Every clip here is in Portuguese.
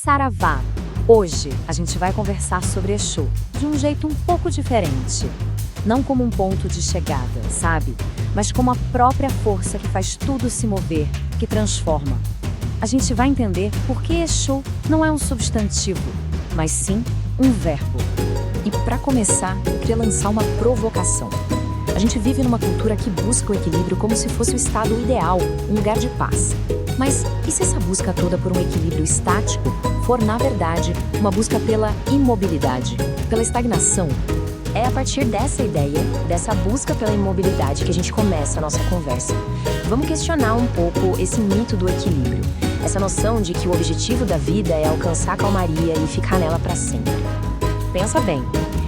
Saravá! Hoje a gente vai conversar sobre Exu de um jeito um pouco diferente. Não como um ponto de chegada, sabe? Mas como a própria força que faz tudo se mover, que transforma. A gente vai entender por que Exu não é um substantivo, mas sim um verbo. E para começar, eu queria lançar uma provocação. A gente vive numa cultura que busca o equilíbrio como se fosse o estado ideal, um lugar de paz. Mas e se essa busca toda por um equilíbrio estático for, na verdade, uma busca pela imobilidade, pela estagnação? É a partir dessa ideia, dessa busca pela imobilidade, que a gente começa a nossa conversa. Vamos questionar um pouco esse mito do equilíbrio, essa noção de que o objetivo da vida é alcançar a calmaria e ficar nela para sempre. Pensa bem,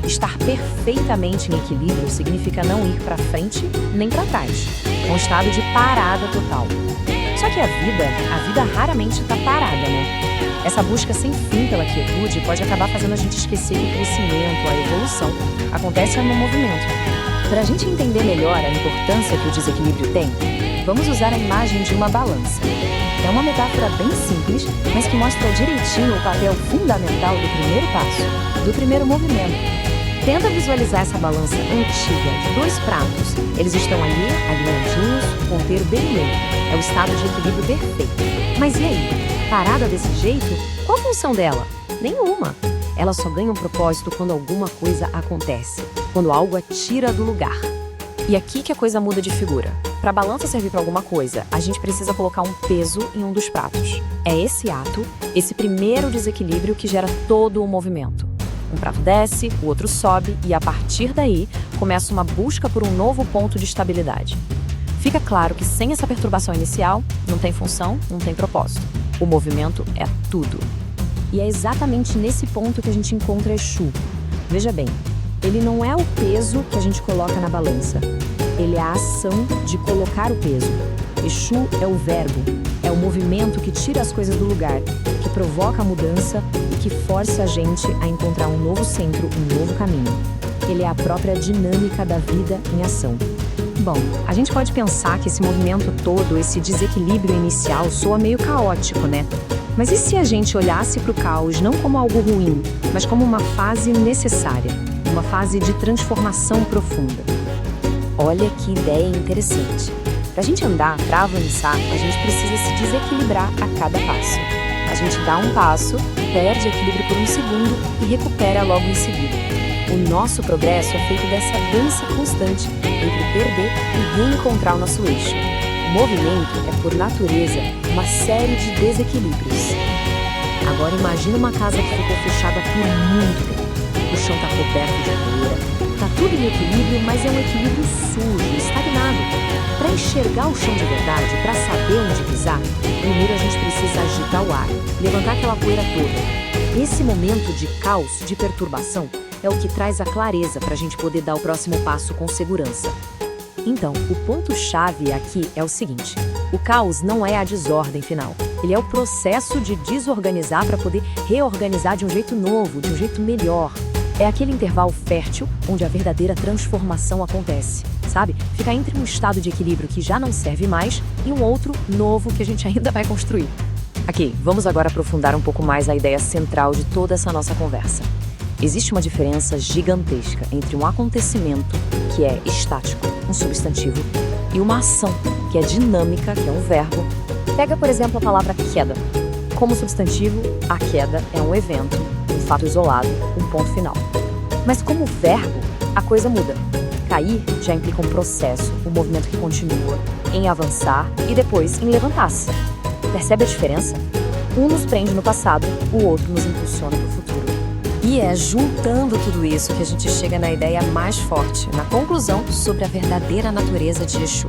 estar perfeitamente em equilíbrio significa não ir para frente nem para trás, um estado de parada total. Só que a vida raramente está parada, né? Essa busca sem fim pela quietude pode acabar fazendo a gente esquecer que o crescimento, a evolução, acontece no movimento. Para a gente entender melhor a importância que o desequilíbrio tem, vamos usar a imagem de uma balança. É uma metáfora bem simples, mas que mostra direitinho o papel fundamental do primeiro passo, do primeiro movimento. Tenta visualizar essa balança antiga de dois pratos. Eles estão ali, alinhadinhos, ponteiro bem meio. É o estado de equilíbrio perfeito. Mas e aí? Parada desse jeito? Qual a função dela? Nenhuma. Ela só ganha um propósito quando alguma coisa acontece, quando algo a tira do lugar. E aqui que a coisa muda de figura. Para a balança servir para alguma coisa, a gente precisa colocar um peso em um dos pratos. É esse ato, esse primeiro desequilíbrio que gera todo o movimento. Um prato desce, o outro sobe e, a partir daí, começa uma busca por um novo ponto de estabilidade. Fica claro que sem essa perturbação inicial, não tem função, não tem propósito. O movimento é tudo. E é exatamente nesse ponto que a gente encontra Exu. Veja bem, ele não é o peso que a gente coloca na balança. Ele é a ação de colocar o peso. Exu é o verbo, é o movimento que tira as coisas do lugar, que provoca a mudança e que força a gente a encontrar um novo centro, um novo caminho. Ele é a própria dinâmica da vida em ação. Bom, a gente pode pensar que esse movimento todo, esse desequilíbrio inicial, soa meio caótico, né? Mas e se a gente olhasse para o caos não como algo ruim, mas como uma fase necessária, uma fase de transformação profunda? Olha que ideia interessante. Para a gente andar, para avançar, a gente precisa se desequilibrar a cada passo. A gente dá um passo, perde equilíbrio por um segundo e recupera logo em seguida. O nosso progresso é feito dessa dança constante entre perder e reencontrar o nosso eixo. O movimento é, por natureza, uma série de desequilíbrios. Agora imagina uma casa que ficou fechada por muito tempo. O chão está coberto de poeira, está tudo em equilíbrio, mas é um equilíbrio sujo, estagnado. Para enxergar o chão de verdade, para saber onde pisar, primeiro a gente precisa agitar o ar, levantar aquela poeira toda. Esse momento de caos, de perturbação, é o que traz a clareza para a gente poder dar o próximo passo com segurança. Então, o ponto-chave aqui é o seguinte: o caos não é a desordem final. Ele é o processo de desorganizar para poder reorganizar de um jeito novo, de um jeito melhor. É aquele intervalo fértil onde a verdadeira transformação acontece, sabe? Fica entre um estado de equilíbrio que já não serve mais e um outro novo que a gente ainda vai construir. Aqui, vamos agora aprofundar um pouco mais a ideia central de toda essa nossa conversa. Existe uma diferença gigantesca entre um acontecimento, que é estático, um substantivo, e uma ação, que é dinâmica, que é um verbo. Pega, por exemplo, a palavra queda. Como substantivo, a queda é um evento, um fato isolado, um ponto final. Mas como verbo, a coisa muda. Cair já implica um processo, um movimento que continua, em avançar e depois em levantar-se. Percebe a diferença? Um nos prende no passado, o outro nos impulsiona para o futuro. E é juntando tudo isso que a gente chega na ideia mais forte, na conclusão sobre a verdadeira natureza de Exu.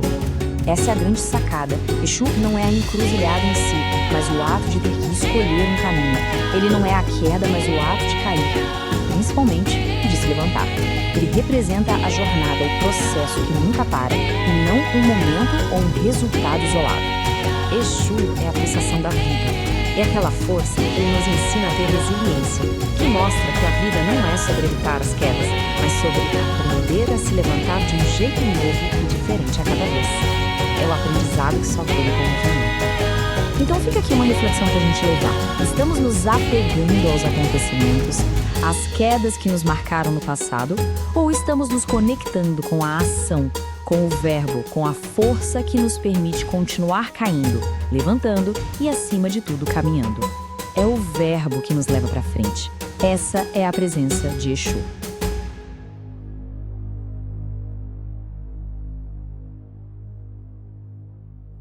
Essa é a grande sacada. Exu não é a encruzilhada em si, mas o ato de ter que escolher um caminho. Ele não é a queda, mas o ato de cair, principalmente de se levantar. Ele representa a jornada, o processo que nunca para, e não um momento ou um resultado isolado. Exu é a pulsação da vida. É aquela força que nos ensina a ter resiliência, que mostra que a vida não é sobre evitar as quedas, mas sobre aprender a se levantar de um jeito novo e diferente a cada vez. É o aprendizado que só vem com o movimento. Então fica aqui uma reflexão para a gente levar. Estamos nos apegando aos acontecimentos, às quedas que nos marcaram no passado, ou estamos nos conectando com a ação, com o verbo, com a força que nos permite continuar caindo, levantando e, acima de tudo, caminhando? É o verbo que nos leva para frente. Essa é a presença de Exu.